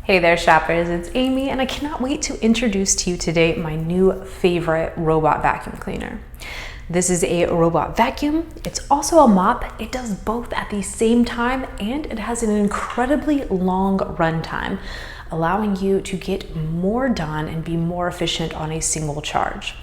Hey there shoppers, it's Amy and I cannot wait to introduce to you today my new favorite robot vacuum cleaner. This is a robot vacuum. It's also a mop. It does both at the same time and it has an incredibly long run time, allowing you to get more done and be more efficient on a single charge.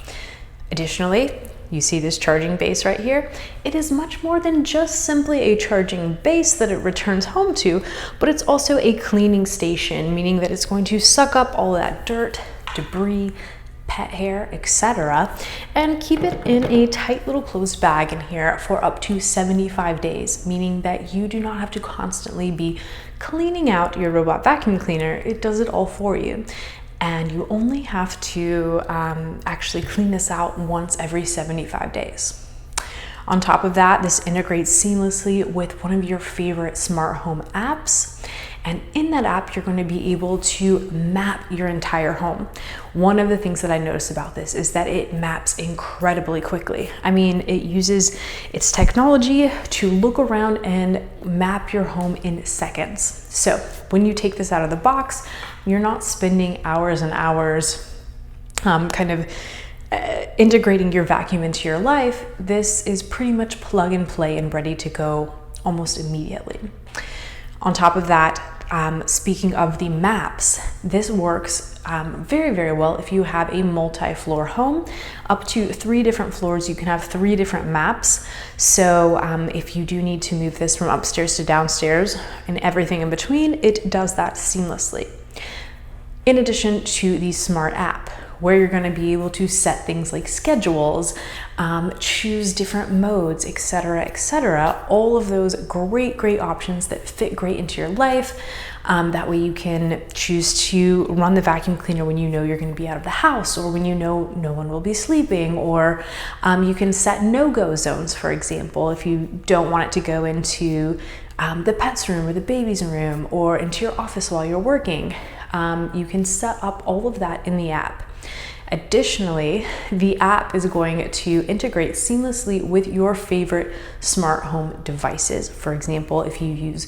Additionally, you see this charging base right here? It is much more than just simply a charging base that it returns home to, but it's also a cleaning station, meaning that it's going to suck up all that dirt, debris, pet hair, etc., and keep it in a tight little closed bag in here for up to 75 days, meaning that you do not have to constantly be cleaning out your robot vacuum cleaner. It does it all for you. And you only have to actually clean this out once every 75 days. On top of that, this integrates seamlessly with one of your favorite smart home apps. And in that app, you're going to be able to map your entire home. One of the things that I noticed about this is that it maps incredibly quickly. I mean, it uses its technology to look around and map your home in seconds. So when you take this out of the box, you're not spending hours and hours integrating your vacuum into your life. This is pretty much plug and play and ready to go almost immediately. On top of that, speaking of the maps, this works very, very well if you have a multi-floor home. Up to 3 different floors, you can have 3 different maps. So if you do need to move this from upstairs to downstairs and everything in between, it does that seamlessly. In addition to the smart app, where you're going to be able to set things like schedules, choose different modes, etc., etc. All of those great options that fit great into your life. That way you can choose to run the vacuum cleaner when you know you're going to be out of the house, or when you know no one will be sleeping, or you can set no-go zones, for example, if you don't want it to go into the pet's room or the baby's room or into your office while you're working. You can set up all of that in the app. Additionally, the app is going to integrate seamlessly with your favorite smart home devices. For example, if you use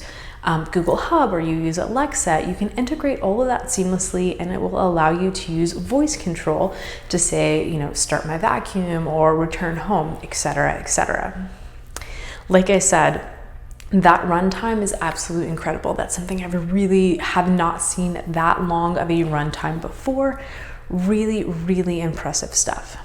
Google Hub or you use Alexa, you can integrate all of that seamlessly, and it will allow you to use voice control to say, start my vacuum or return home, etc., etc. Like I said, that runtime is absolutely incredible. That's something I really have not seen that long of a runtime before. Really impressive stuff.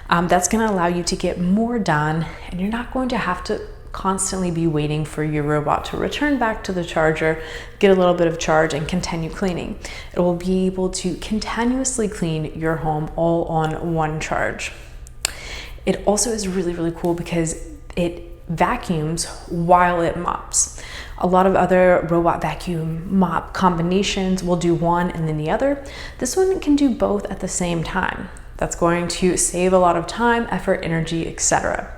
That's going to allow you to get more done, and you're not going to have to constantly be waiting for your robot to return back to the charger, get a little bit of charge, and continue cleaning. It will be able to continuously clean your home all on one charge. It also is really cool because it vacuums while it mops. A lot of other robot vacuum mop combinations will do one and then the other. This one can do both at the same time. That's going to save a lot of time, effort, energy, etc.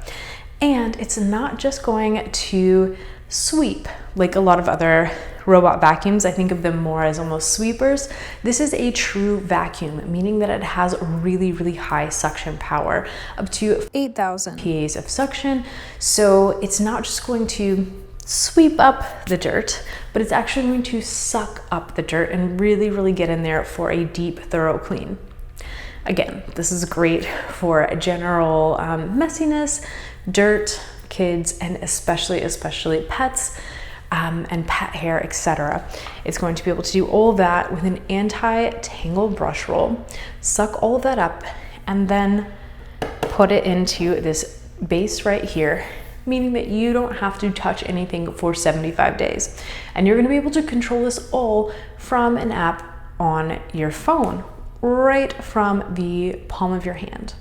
And it's not just going to sweep like a lot of other robot vacuums. I think of them more as almost sweepers. This is a true vacuum, meaning that it has really high suction power, up to 8,000 PAs of suction. So it's not just going to sweep up the dirt, but it's actually going to suck up the dirt and really get in there for a deep, thorough clean. Again, this is great for general messiness, dirt, kids, and especially pets and pet hair, etc. It's going to be able to do all that with an anti-tangle brush roll, suck all of that up, and then put it into this base right here, meaning that you don't have to touch anything for 75 days. And you're going to be able to control this all from an app on your phone, right from the palm of your hand.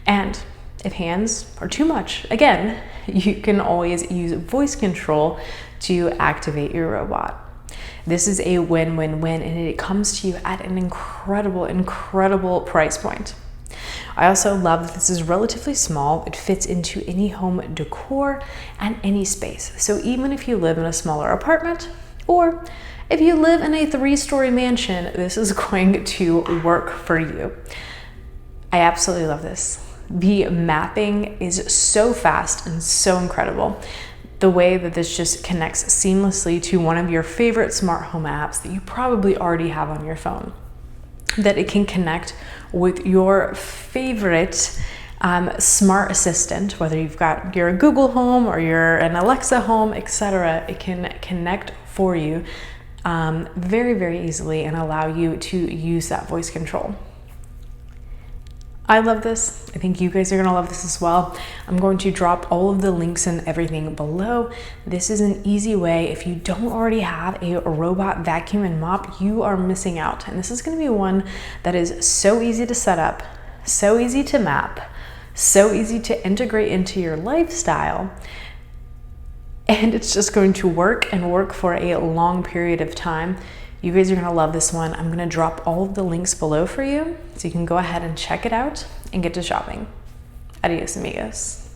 And if hands are too much, again, you can always use voice control to activate your robot. This is a win-win-win, and it comes to you at an incredible price point. I also love that this is relatively small. It fits into any home decor and any space. So even if you live in a smaller apartment, or if you live in a 3-story mansion, this is going to work for you. I absolutely love this. The mapping is so fast and so incredible. the way that this just connects seamlessly to one of your favorite smart home apps that you probably already have on your phone, that it can connect with your favorite smart assistant, whether you've got your Google Home or you're an Alexa home, etc. It can connect for you very, very easily and allow you to use that voice control. I love this. I think you guys are gonna love this as well. I'm going to drop all of the links and everything below. This is an easy way. If you don't already have a robot vacuum and mop, you are missing out. And this is gonna be one that is so easy to set up, so easy to map, so easy to integrate into your lifestyle. And it's just going to work and work for a long period of time. You guys are gonna love this one. I'm gonna drop all of the links below for you so you can go ahead and check it out and get to shopping. Adios, amigos.